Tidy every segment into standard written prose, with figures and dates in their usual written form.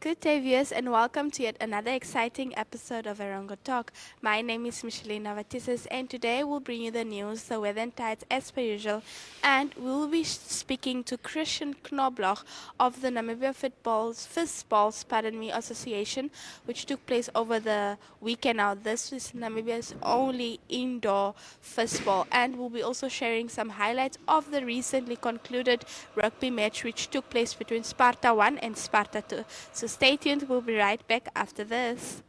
Good day, viewers, and welcome to yet another exciting episode of Erongo Talk. My name is Micheline Navatisis, and today we'll bring you the news, the weather and tides as per usual, and we'll be speaking to Christian Knobloch of the Namibian Fistball Association, which took place over the weekend. Now, this is Namibia's only indoor fistball, and we'll be also sharing some highlights of the recently concluded rugby match, which took place between Sparta 1 and Sparta 2. So stay tuned, we'll be right back after this.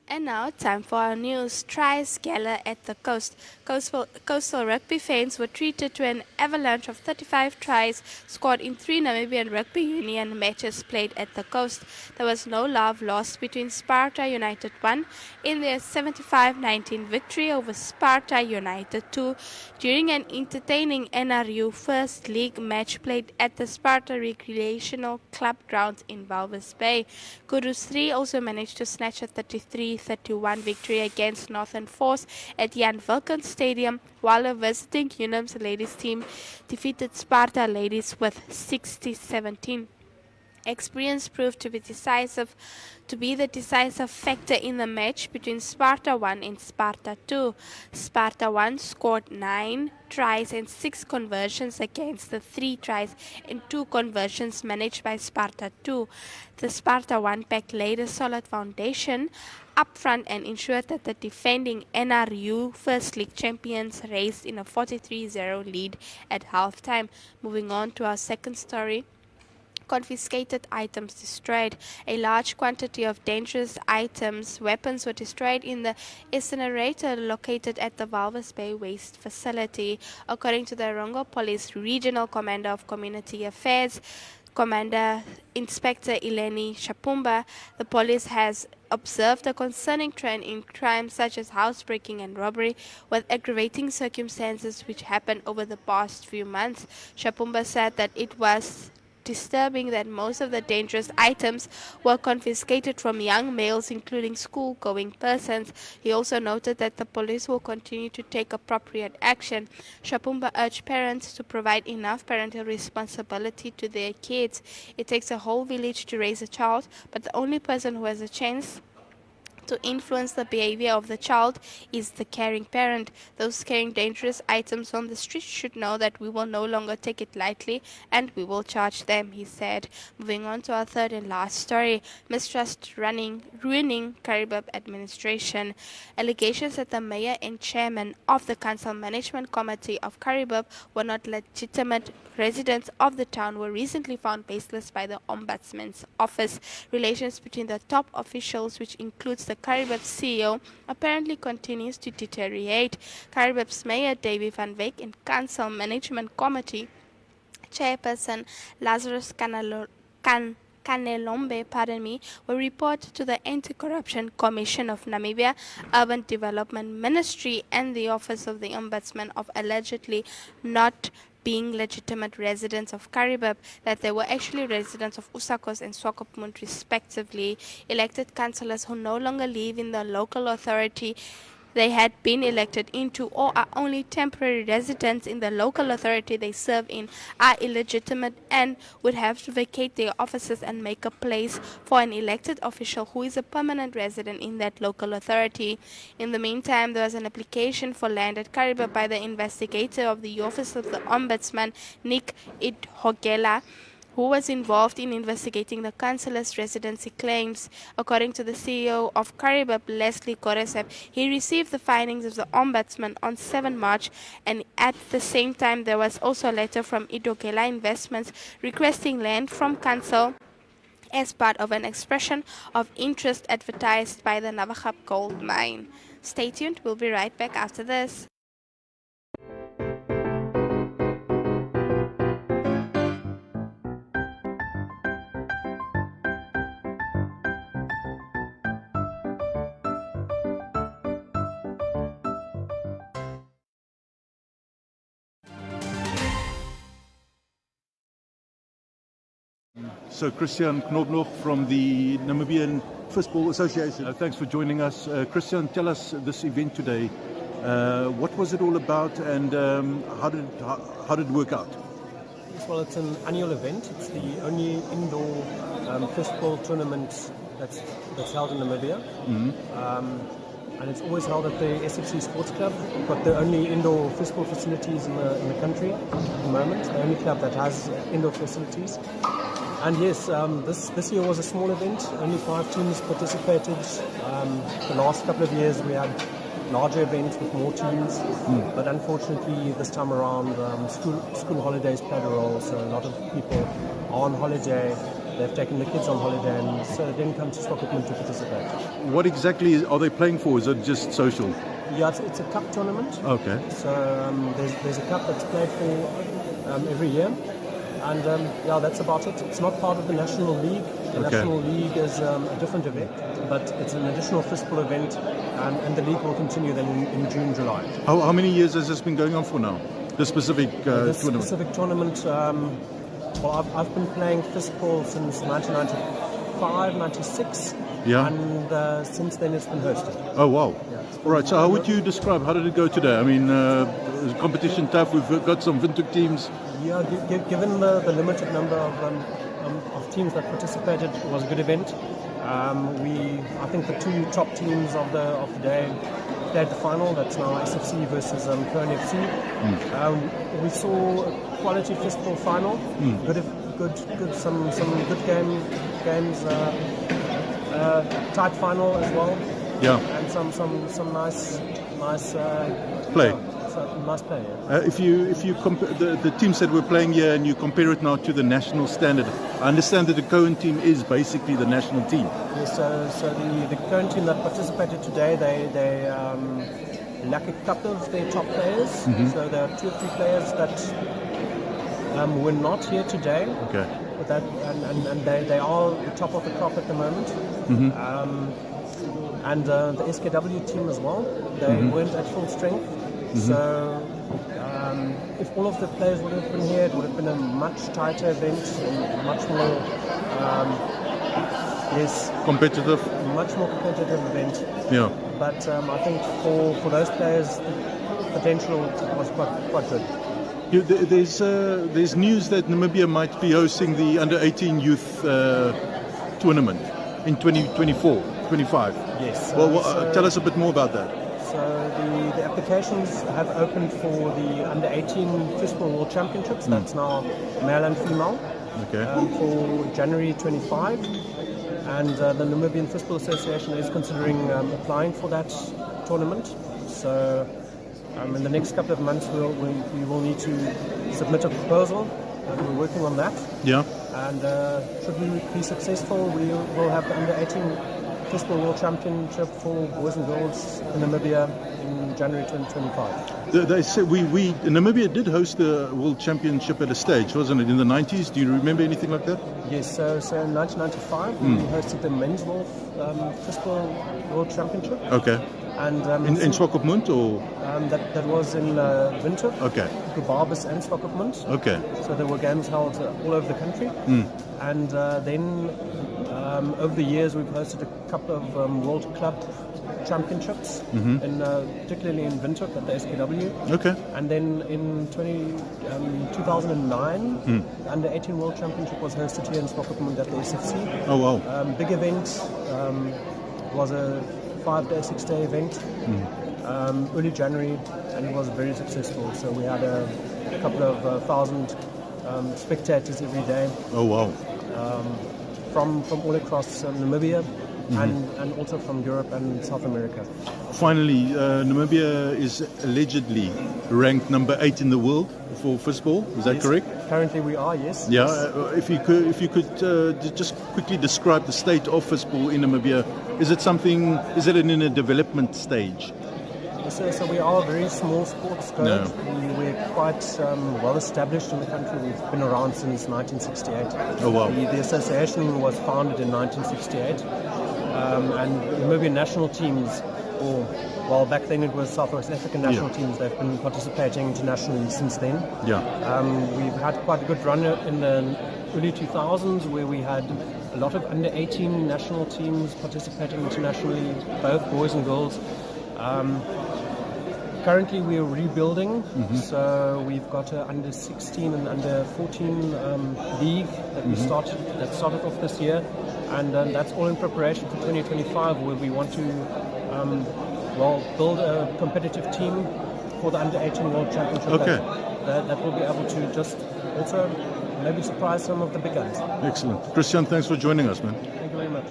And now, time for our news. Tries gala at the coast. Coastal rugby fans were treated to an avalanche of 35 tries scored in 3 Namibian Rugby Union matches played at the coast. There was no love lost between Sparta United 1 in their 75-19 victory over Sparta United 2 during an entertaining NRU First League match played at the Sparta Recreational Club grounds in Walvis Bay. Kudus 3 also managed to snatch a 33-31 victory against Northern Force at Jan Wilkens Stadium, while a visiting UNIMS ladies team defeated Sparta ladies with 60-17. Experience proved to be the decisive factor in the match between Sparta 1 and Sparta 2. Sparta 1 scored 9 tries and 6 conversions against the 3 tries and 2 conversions managed by Sparta 2. The Sparta 1 pack laid a solid foundation up front and ensured that the defending NRU First League champions raced in a 43-0 lead at halftime. Moving on to our second story. Confiscated items destroyed. A large quantity of dangerous weapons were destroyed in the incinerator located at the Walvis Bay Waste Facility. According to the Erongo Police Regional Commander of Community Affairs, Commander Inspector Eleni Shapumba, the police has observed a concerning trend in crimes such as housebreaking and robbery, with aggravating circumstances which happened over the past few months. Shapumba said that it was disturbing that most of the dangerous items were confiscated from young males, including school-going persons. He also noted that the police will continue to take appropriate action. Shapumba urged parents to provide enough parental responsibility to their kids. It takes a whole village to raise a child, but the only person who has a chance to influence the behavior of the child is the caring parent. Those carrying dangerous items on the street should know that we will no longer take it lightly and we will charge them, he said. Moving on to our third and last story. Mistrust ruining Karibab administration. Allegations that the mayor and chairman of the council management committee of Karibab were not legitimate residents of the town were recently found baseless by the Ombudsman's office. Relations between the top officials, which includes the Karibab CEO, apparently continues to deteriorate. Karibab's Mayor Davy van Wyk and Council Management Committee Chairperson Lazarus Kanelombe, were reported to the Anti-Corruption Commission of Namibia, Urban Development Ministry, and the Office of the Ombudsman of allegedly not being legitimate residents of Karibab, that they were actually residents of Usakos and Swakopmund respectively, elected councillors who no longer live in the local authority they had been elected into or are only temporary residents in the local authority they serve in are illegitimate and would have to vacate their offices and make a place for an elected official who is a permanent resident in that local authority. In the meantime, there was an application for land at Karibab by the investigator of the Office of the Ombudsman, Nick Idhogela, who was involved in investigating the councillor's residency claims. According to the CEO of Karibab, Leslie Goresep, he received the findings of the Ombudsman on 7 March, and at the same time there was also a letter from Idogela Investments requesting land from council as part of an expression of interest advertised by the Knobloch gold mine. Stay tuned, we'll be right back after this. So Christian Knobloch from the Namibian Fistball Association. Thanks for joining us. Christian, tell us this event today. What was it all about, and how did it work out? Yes, well, it's an annual event. It's the only indoor fistball tournament that's held in Namibia. And it's always held at the SFC Sports Club. We've got the only indoor fistball facilities in the country at the moment. The only club that has indoor facilities. And yes, this year was a small event. Only 5 teams participated. The last couple of years we had larger events with more teams. But unfortunately this time around school holidays played a role. So a lot of people are on holiday. They've taken the kids on holiday, and so they didn't come to Swakopmund to participate. What exactly are they playing for? Is it just social? Yeah, it's a cup tournament. Okay. So there's a cup that's played for every year. And yeah, that's about it. It's not part of the National League. The National League is a different event, but it's an additional fistball event, and the league will continue then in June, July. How many years has this been going on for now? This specific tournament? Specific tournament, well, I've been playing fistball since 1995, 96. Yeah. And since then it's been hosted. Oh, wow. Yeah, all right, so how would you describe, how did it go today? I mean, is competition tough? We've got some Windhoek teams. Yeah, given the limited number of teams that participated, it was a good event. I think the 2 top teams of the day played the final. That's now SFC versus Kern FC. We saw a quality fistball final. Good, some good games. Tight final as well. Yeah. And some nice play. Nice play. Yeah. If you compare the teams that were playing here and you compare it now to the national standard, I understand that the Cohen team is basically the national team. Yes, so the Cohen team that participated today, they lack a couple of their top players. So there are 2 or 3 players that were not here today. Okay. But that and they are the top of the crop at the moment. And the SKW team as well. They weren't at full strength. So if all of the players would have been here, it would have been a much tighter event, and much more competitive. Much more competitive event. Yeah. But I think for those players, the potential was quite good. There's news that Namibia might be hosting the under-18 youth tournament in 2024, 25. Yes. Well, tell us a bit more about that. So the applications have opened for the under-18 Fistball World Championships. That's now male and female. Okay. For January 25. And the Namibian Fistball Association is considering applying for that tournament. So in the next couple of months we will need to submit a proposal, and we're working on that. Yeah. And should we be successful, we will have the under-18 Fistball World Championship for boys and girls in Namibia in January 2025. They said Namibia did host the World Championship at a stage, wasn't it, in the 90s? Do you remember anything like that? Yes, so in 1995 we hosted the Men's World Fistball World Championship. Okay. And in Swakopmund, or that was in Windhoek, okay, Gubabis and Swakopmund. Okay. So there were games held all over the country, and then over the years we've hosted a couple of World Club Championships, particularly in Windhoek at the SKW. Okay. And then in 2009, under 18 World Championship was hosted here in Swakopmund at the SFC. Oh wow! Big event. Was a 5-day, 6-day event, early January, and it was very successful. So we had a couple of thousand spectators every day. Oh, wow. From all across Namibia and also from Europe and South America. Finally, Namibia is allegedly ranked number 8 in the world for fistball. Is that correct? Currently we are, yes. Yeah. If you could just quickly describe the state of fistball in Namibia. Is it in a development stage? So we are a very small sports code. No. We're quite well established in the country. We've been around since 1968. Oh, wow. The association was founded in 1968. And the Namibian national teams, back then it was South West African national teams, they've been participating internationally since then. Yeah. We've had quite a good run in the early 2000s where we had a lot of under 18 national teams participating internationally, both boys and girls. Currently we're rebuilding, so we've got an under 16 and under 14 league that started off this year, and that's all in preparation for 2025, where we want to build a competitive team for the under 18 World Championship. Okay. That will be able to just also maybe surprise some of the big guys. Excellent. Christian, thanks for joining us, man. Thank you very much.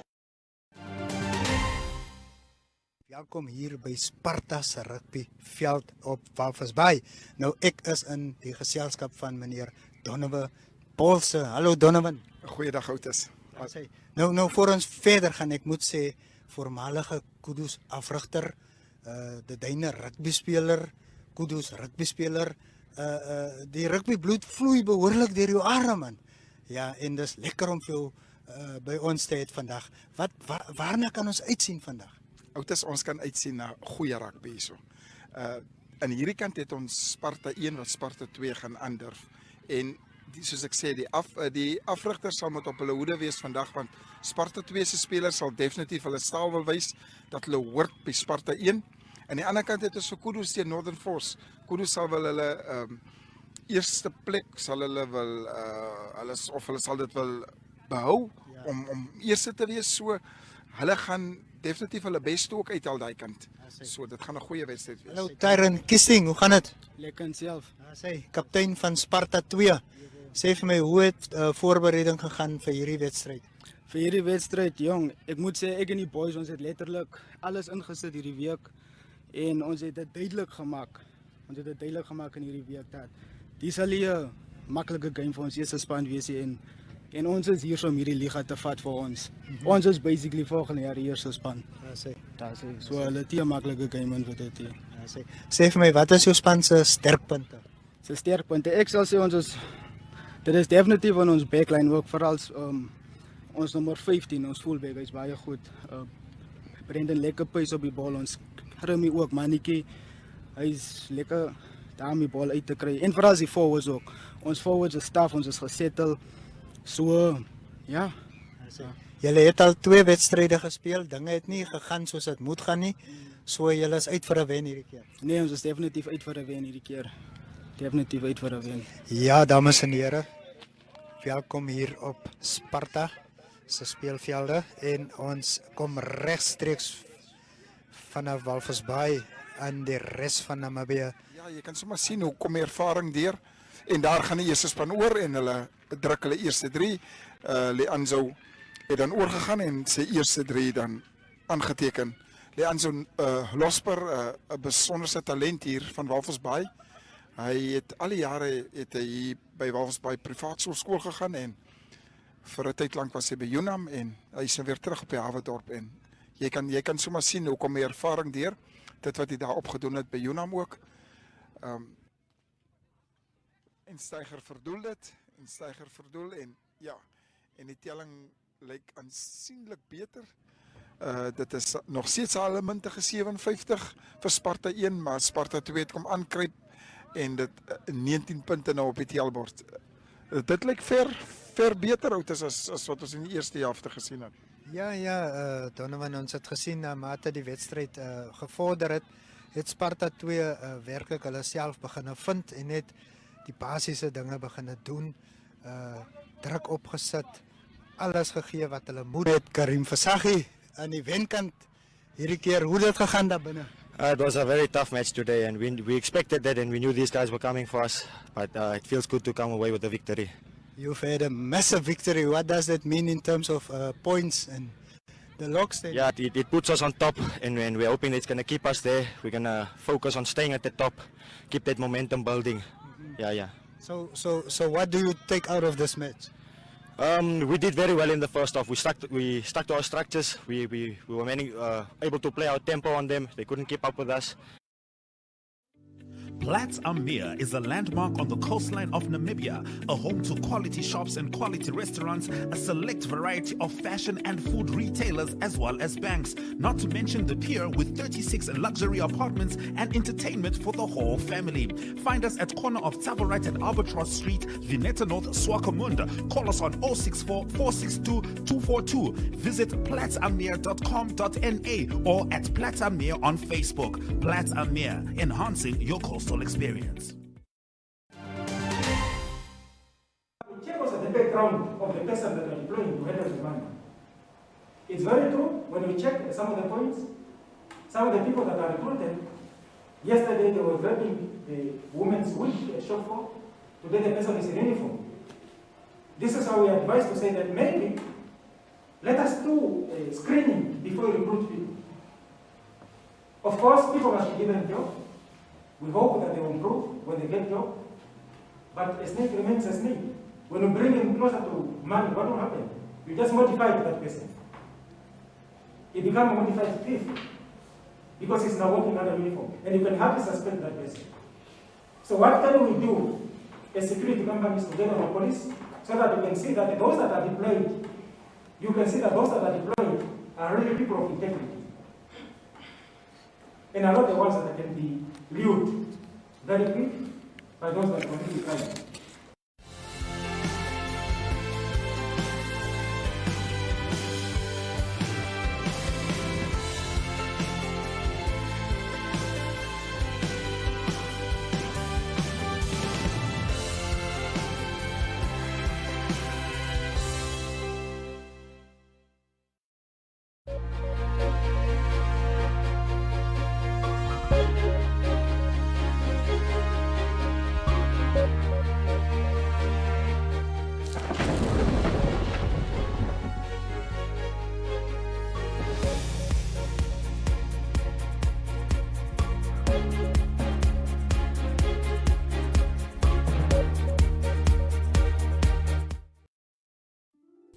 Welkom hier by Sparta se rugbyveld op Walvis Bay. Nou ek is in die geselskap van meneer Donovan Paulse. Hallo Donovan. Goeiedag Oudtes. Nou voor ons verder gaan, ek moet sê voormalige Kudus afrigter, die Duine rugbyspeler, Kudus rugbyspeler, die rugbybloed vloei behoorlik deur jou are man. Ja, en dis lekker om vir jou by ons te hê vandag. Waarna kan ons uitsien vandag? Oudtes, ons kan uitsien na goeie rugby hierso. Aan hierdie kant het ons Sparta 1 wat Sparta 2 gaan aandurf. En soos ek sê, die afrigters sal moet op hulle hoede wees vandag, want Sparta 2 se spelers sal definitief hulle staal wil wys dat hulle hoort by Sparta 1. Aan die ander kant het ons vir Kudus teen Northern Force. Kudus sal wel hulle eerste plek sal hulle wil hulle sal dit wil behou om eerste te wees, so hulle gaan definitief hulle beste ook uithaal daai kant. So dit gaan 'n goeie wedstryd wees. Hallo Tyron Kissing, hoe gaan dit? Lekker self. Sê, kaptein van Sparta 2. Sê vir my, hoe het voorbereiding gegaan vir hierdie wedstryd? Vir hierdie wedstryd, jong, ek moet sê ek en die boys, ons het letterlik alles ingesit hierdie week en ons het dit duidelik gemaak. Ons het dit duidelik gemaak in hierdie week dat dis sal 'n maklike game vir ons eerste span wees en ons is hier om hierdie liga te vat vir ons. Ons is basically volgende jaar die eerste span. Daar sê. So hulle het 'n maklike game in vir dit hier. Sê vir my, wat is jou span se sterkpunte? Sy sterkpunte, ek sal sê dit is definitief in ons backline ook, veral ons nommer 15, ons fullback is baie goed. Brendan lekker pace op die bal, ons Remy ook, Maniki, hy is lekker daar om die bal uit te kry. En veral die forwards ook. Ons forwards is staf, ons is gesettel. So, ja. Julle het al 2 wedstryde gespeel, dinge het nie gegaan soos dit moet gaan nie. So julle is uit vir 'n wen hierdie keer. Nee, ons is definitief uit vir 'n wen hierdie keer. Definitief uit vir 'n wen. Ja, dames en here. Welkom hier op Sparta se speelvelde en ons kom regstreeks vanaf Walvis Bay aan die res van Namibia. Ja, jy kan sommer sien hoe kom ervaring deur en daar gaan die eerste span oor en hulle druk hulle eerste 3. Leanzo het dan oorgegaan en sy eerste 3 dan aangeteken. Leanzo Losper, 'n besonderse talent hier van Walvis Bay. Hy het al die jare hier by Walvis Bay privaat skool gegaan en vir 'n tyd lank was hy by UNAM en hy is weer terug op die Haverdorp en jy kan sommer sien hoe kom hy ervaring deur dit wat hy daar opgedoen het by UNAM ook. En Steiger verdoel en ja, en die telling lyk aansienlik beter. Dit is nog steeds al 'n muntige 57 vir Sparta 1, maar Sparta 2 het kom aankruip en dit 19 punte nou op die tellbord. Dit lyk ver beter uit as wat ons in die eerste helfte gesien het. Ja, Donovan, ons het gesien na mate die wedstryd gevorder het Sparta 2 werklik hulle self begin vind en net die basiese dinge begin doen, druk opgesit, alles gegee wat hulle moet het. Karim Versaghi aan die wenkant hierdie keer, hoe dit gegaan daar binne? It was a very tough match today, and we expected that, and we knew these guys were coming for us. But it feels good to come away with the victory. You've had a massive victory. What does that mean in terms of points and the locks? Yeah, it puts us on top, and we're hoping it's going to keep us there. We're going to focus on staying at the top, keep that momentum building. Yeah. So what do you take out of this match? We did very well in the first half. We stuck to our structures. We were able to play our tempo on them. They couldn't keep up with us. Plaats Amir is a landmark on the coastline of Namibia, a home to quality shops and quality restaurants, a select variety of fashion and food retailers, as well as banks, not to mention the pier with 36 luxury apartments and entertainment for the whole family. Find us at corner of Tabarite and Albatross Street, Vineta North, Swakopmund. Call us on 064 462 242. Visit platsamir.com.na or at Plaats Amir on Facebook. Plaats Amir, enhancing your coastal experience. Check also the background of the person that are employing to handle the money. It's very true when we check some of the points, some of the people that are recruited. Yesterday they were grabbing the women's wig shop for. Today the person is in uniform. This is how we are advised to say that maybe let us do a screening before we recruit people. Of course, people must be given a job. We hope that they will improve when they get job. But a snake remains a snake. When you bring him closer to money, what will happen? You just modify that person. He becomes a modified thief because he's now working under uniform. And you can hardly suspect that person. So what can we do as security companies together with police so that you can see that those that are deployed, you can see that those that are deployed are really people of integrity. And are not the ones that can be lured very quick by those that commit crime.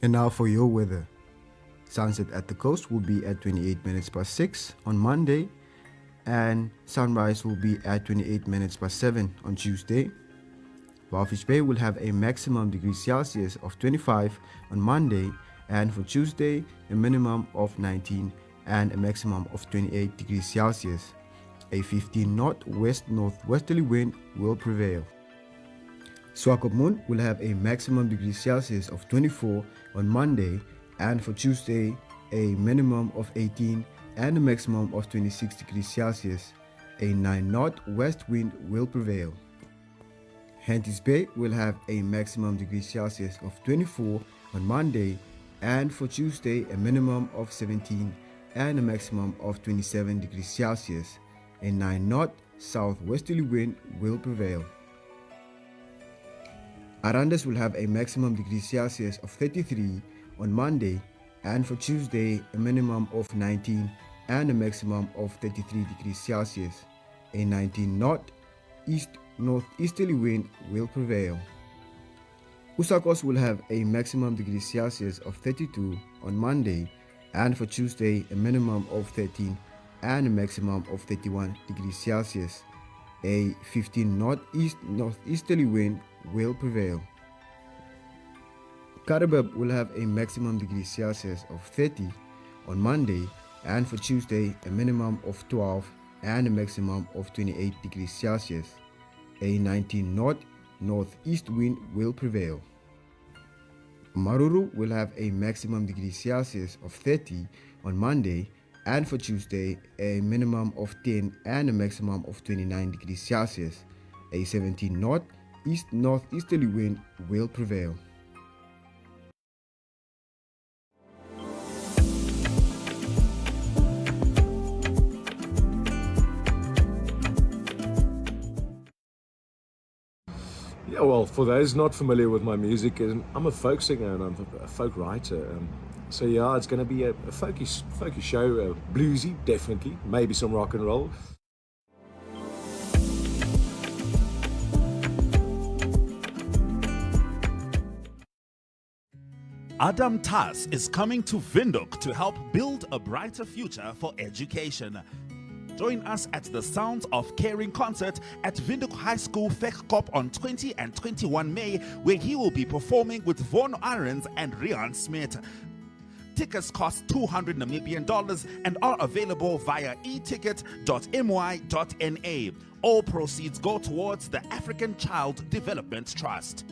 And now for your weather. Sunset at the coast will be at 28 minutes past 6 on Monday, and sunrise will be at 28 minutes past 7 on Tuesday. Walvis Bay will have a maximum degrees Celsius of 25 on Monday, and for Tuesday a minimum of 19 and a maximum of 28 degrees Celsius. A 15 knot west-northwesterly wind will prevail. Swakopmund will have a maximum degrees Celsius of 24 on Monday, and for Tuesday a minimum of 18 and a maximum of 26 degrees Celsius. A 9 knot west wind will prevail. Henties Bay will have a maximum degrees Celsius of 24 on Monday, and for Tuesday a minimum of 17 and a maximum of 27 degrees Celsius. A 9 knot southwesterly wind will prevail. Arandas will have a maximum degrees Celsius of 33 on Monday, and for Tuesday a minimum of 19 and a maximum of 33 degrees Celsius. A 19 knot east-northeasterly wind will prevail. Usakos will have a maximum degrees Celsius of 32 on Monday, and for Tuesday a minimum of 13 and a maximum of 31 degrees Celsius. A 15 knot east-northeasterly wind will prevail. Karabab will have a maximum degrees Celsius of 30 on Monday, and for Tuesday a minimum of 12 and a maximum of 28 degrees Celsius. A 19 knot northeast wind will prevail. Maruru will have a maximum degrees Celsius of 30 on Monday, and for Tuesday a minimum of 10 and a maximum of 29 degrees Celsius. A 17 knot east-northeasterly wind will prevail. Yeah, well, for those not familiar with my music, I'm a folk singer and I'm a folk writer. So yeah, it's going to be a folky show, bluesy, definitely, maybe some rock and roll. Adam Tas is coming to Windhoek to help build a brighter future for education. Join us at the Sounds of Caring concert at Windhoek High School Swakopmund on 20 and 21 May, where he will be performing with Von Arends and Rian Smith. Tickets cost $200 Namibian and are available via eticket.my.na. All proceeds go towards the African Child Development Trust.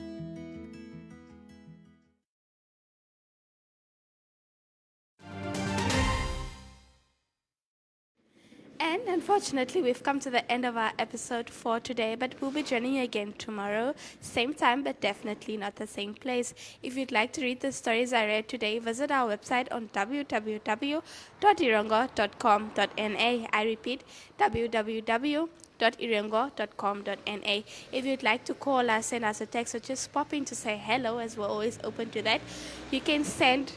And unfortunately, we've come to the end of our episode for today, but we'll be joining you again tomorrow, same time, but definitely not the same place. If you'd like to read the stories I read today, visit our website on www.erongo.com.na. I repeat, www.erongo.com.na. If you'd like to call us, send us a text, or just pop in to say hello, as we're always open to that, you can send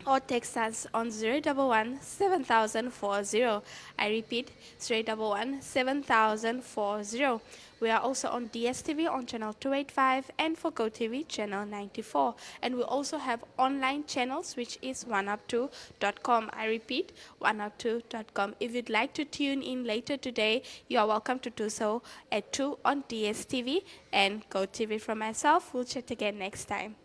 or text us on 011 7040. I repeat, 011 7040. We are also on DSTV on channel 285 and for GoTV channel 94. And we also have online channels, which is oneup2.com. I repeat, oneup2.com. If you'd like to tune in later today, you are welcome to do so at 2 on DSTV and GoTV. From myself, we'll chat again next time.